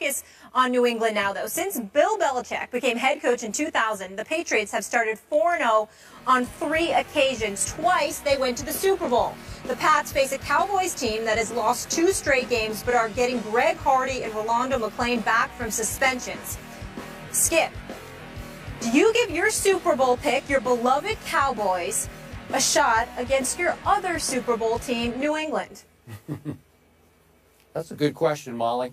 focus on New England now, though. Since Bill Belichick became head coach in 2000, the Patriots have started 4-0 on 3 occasions. Twice they went to the Super Bowl. The Pats face a Cowboys team that has lost 2 straight games but are getting Greg Hardy and Rolando McClain back from suspensions. Skip, do you give your Super Bowl pick, your beloved Cowboys, a shot against your other Super Bowl team, New England? That's a good question, Molly.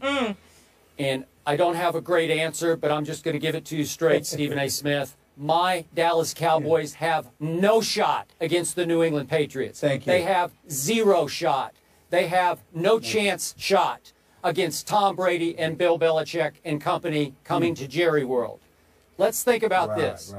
And I don't have a great answer, but I'm just going to give it to you straight, Stephen A. Smith. My Dallas Cowboys have no shot against the New England Patriots. Thank you. They have 0 shot. They have no chance shot against Tom Brady and Bill Belichick and company coming to Jerry World. Let's think about this.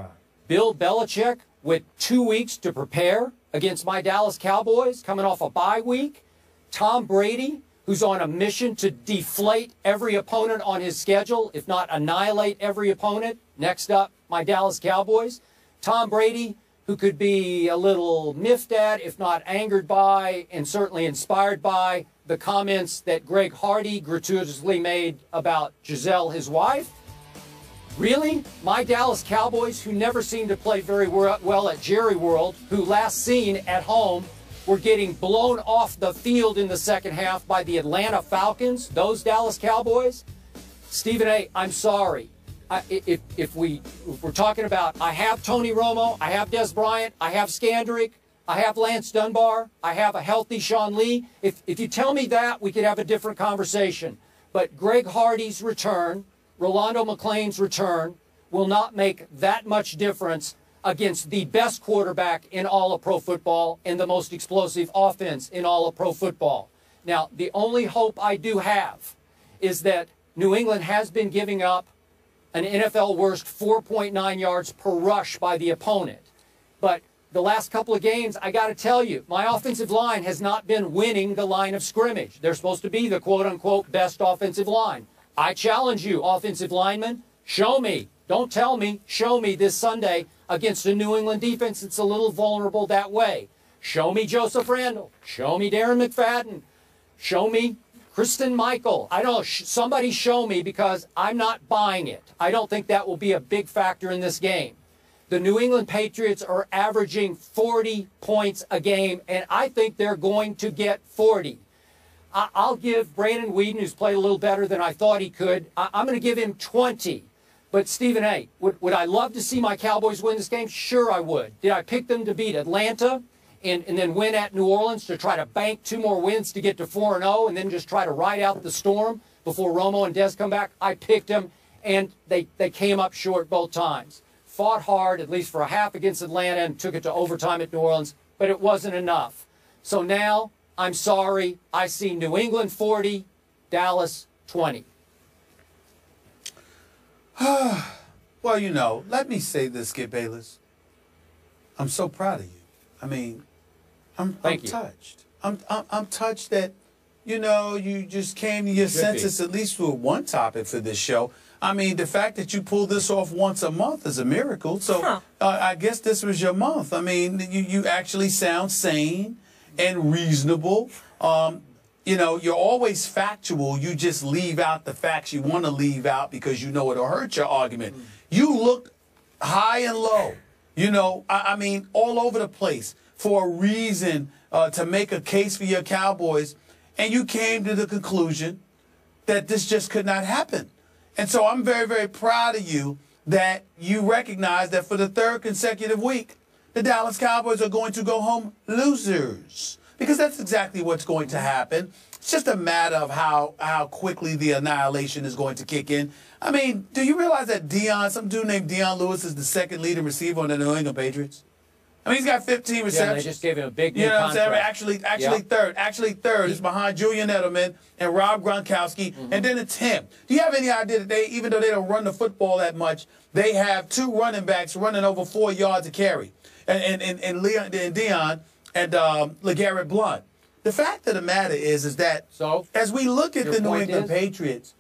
Bill Belichick with 2 weeks to prepare against my Dallas Cowboys, coming off a bye week. Tom Brady, who's on a mission to deflate every opponent on his schedule, if not annihilate every opponent. Next up, my Dallas Cowboys. Tom Brady, who could be a little miffed at, if not angered by, and certainly inspired by the comments that Greg Hardy gratuitously made about Giselle, his wife. Really? My Dallas Cowboys, who never seemed to play very well at Jerry World, who last seen at home were getting blown off the field in the second half by the Atlanta Falcons, those Dallas Cowboys? Stephen A., I'm sorry. If we're talking about, I have Tony Romo, I have Des Bryant, I have Skandrick, I have Lance Dunbar, I have a healthy Sean Lee. If you tell me that, we could have a different conversation. But Greg Hardy's return, Rolando McClain's return, will not make that much difference against the best quarterback in all of pro football and the most explosive offense in all of pro football. Now, the only hope I do have is that New England has been giving up an NFL worst 4.9 yards per rush by the opponent. But the last couple of games, I got to tell you, my offensive line has not been winning the line of scrimmage. They're supposed to be the quote-unquote best offensive line. I challenge you, offensive linemen, show me. Don't tell me, show me this Sunday against a New England defense that's a little vulnerable that way. Show me Joseph Randle. Show me Darren McFadden. Show me Kristen Michael. I don't know, somebody show me, because I'm not buying it. I don't think that will be a big factor in this game. The New England Patriots are averaging 40 points a game, and I think they're going to get 40. I'll give Brandon Weeden, who's played a little better than I thought he could, I'm going to give him 20. But Stephen A., would I love to see my Cowboys win this game? Sure I would. Did I pick them to beat Atlanta and then win at New Orleans to try to bank 2 more wins to get to 4-0 and then just try to ride out the storm before Romo and Dez come back? I picked them, and they came up short both times. Fought hard, at least for a half against Atlanta, and took it to overtime at New Orleans, but it wasn't enough. So now, I'm sorry, I see New England 40, Dallas 20. Well, you know, let me say this, Skip Bayless. I'm so proud of you. I mean, I'm touched. I'm touched that, you know, you just came to your senses at least with one topic for this show. I mean, the fact that you pull this off once a month is a miracle. So I guess this was your month. I mean, you actually sound sane and reasonable. You know, you're always factual. You just leave out the facts you want to leave out because you know it'll hurt your argument. You look high and low, you know, I mean, all over the place for a reason to make a case for your Cowboys. And you came to the conclusion that this just could not happen. And so I'm very, very proud of you that you recognize that for the 3rd consecutive week, the Dallas Cowboys are going to go home losers. Because that's exactly what's going to happen. It's just a matter of how quickly the annihilation is going to kick in. I mean, do you realize that some dude named Deion Lewis is the 2nd leading receiver on the New England Patriots? I mean, he's got 15 receptions. Yeah, they just gave him a big new contract. You know what I'm saying? Actually third. Actually third is behind Julian Edelman and Rob Gronkowski, and then it's him. Do you have any idea that even though they don't run the football that much, they have 2 running backs running over 4 yards a carry, and Deion and LeGarrette Blount. The fact of the matter is that as we look at the New England Patriots,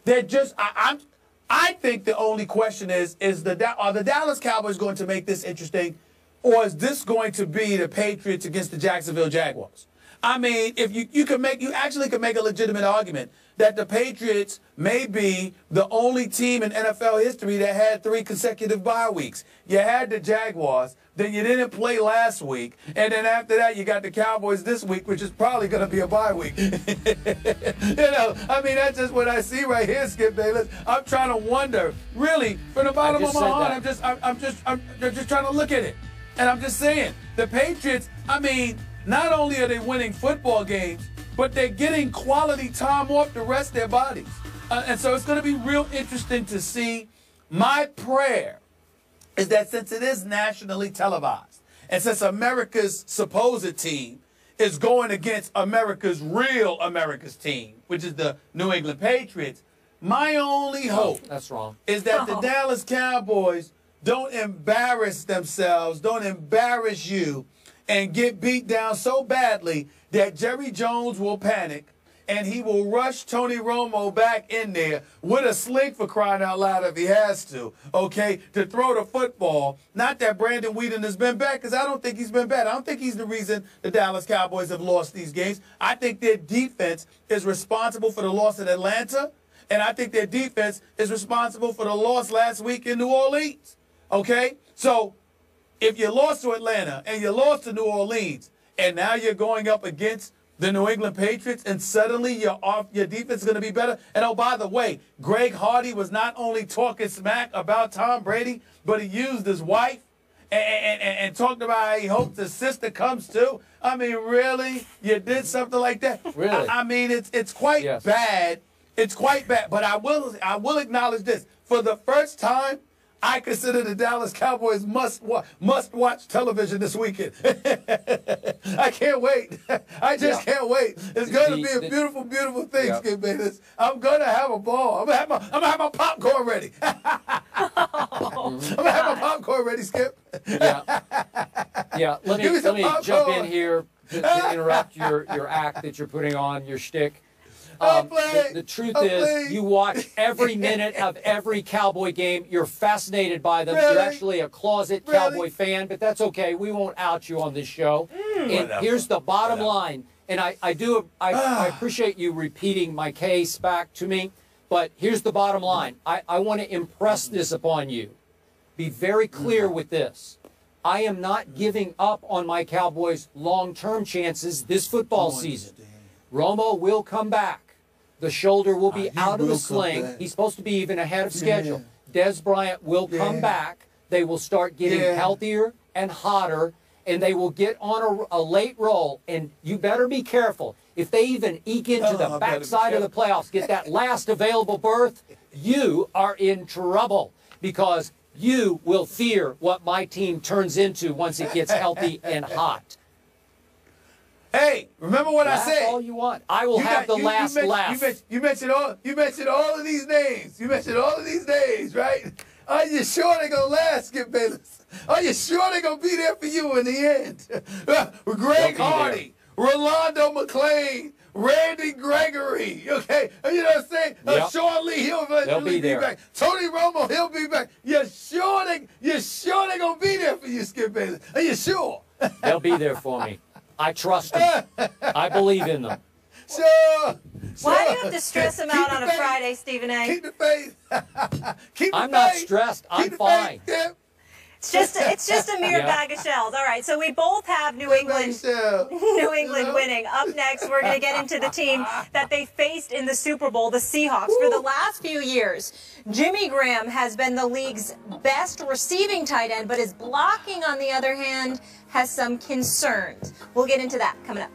they're just I think the only question is are the Dallas Cowboys going to make this interesting, or is this going to be the Patriots against the Jacksonville Jaguars? I mean, if you actually could make a legitimate argument that the Patriots may be the only team in NFL history that had 3 consecutive bye weeks. You had the Jaguars, then you didn't play last week, and then after that you got the Cowboys this week, which is probably going to be a bye week. You know, I mean, that's just what I see right here, Skip Bayless. I'm trying to wonder, really, from the bottom of my heart, I'm just trying to look at it, and I'm just saying, the Patriots, I mean, not only are they winning football games, but they're getting quality time off to rest their bodies. And so it's going to be real interesting to see. My prayer is that since it is nationally televised, and since America's supposed team is going against America's team, which is the New England Patriots, my only hope is that the Dallas Cowboys don't embarrass themselves, don't embarrass you, and get beat down so badly that Jerry Jones will panic and he will rush Tony Romo back in there with a sling, for crying out loud, if he has to, okay, to throw the football. Not that Brandon Whedon has been bad, because I don't think he's been bad. I don't think he's the reason the Dallas Cowboys have lost these games. I think their defense is responsible for the loss at Atlanta, and I think their defense is responsible for the loss last week in New Orleans, okay? So if you lost to Atlanta and you lost to New Orleans, and now you're going up against the New England Patriots, and suddenly your defense is going to be better. And oh, by the way, Greg Hardy was not only talking smack about Tom Brady, but he used his wife and talked about how he hopes his sister comes too. I mean, really? You did something like that? Really? I mean, it's quite bad. It's quite bad. But I will acknowledge this. For the first time, I consider the Dallas Cowboys must-watch television this weekend. I can't wait. I just can't wait. It's going to be a beautiful, beautiful thing, Skip Bayless. I'm going to have a ball. I'm going to have my popcorn ready. I'm going to have my popcorn ready, Skip. Yeah. Let me jump in here to interrupt your act that you're putting on, your shtick. The truth is, you watch every minute of every Cowboy game. You're fascinated by them. You're actually a closet Cowboy fan, but that's okay. We won't out you on this show. And here's the bottom line. And I appreciate you repeating my case back to me, but here's the bottom line. I want to impress this upon you. Be very clear with this. I am not giving up on my Cowboys' long-term chances this football season. Romo will come back. The shoulder will be out of the sling. He's supposed to be even ahead of schedule. Des Bryant will come back. They will start getting healthier and hotter, and they will get on a late roll. And you better be careful. If they even eke into the backside of the playoffs, get that last available berth, you are in trouble, because you will fear what my team turns into once it gets healthy and hot. Hey, remember what I said? That's all you want. I will have the last laugh. You mentioned all of these names. You mentioned all of these names, right? Are you sure they're going to last, Skip Bayless? Are you sure they're going to be there for you in the end? Greg Hardy, Rolando McClain, Randy Gregory, okay? You know what I'm saying? Sean Lee, he'll eventually be back. Tony Romo, he'll be back. You sure they're going to be there for you, Skip Bayless? Are you sure? They'll be there for me. I trust them. I believe in them. Sure. Why do you have to stress them out on a Friday, Stephen A? Keep the faith. Keep the I'm not stressed. I'm fine. It's just a mere bag of shells. All right, so we both have New England winning. Up next, we're going to get into the team that they faced in the Super Bowl, the Seahawks. For the last few years, Jimmy Graham has been the league's best receiving tight end, but his blocking, on the other hand, has some concerns. We'll get into that coming up.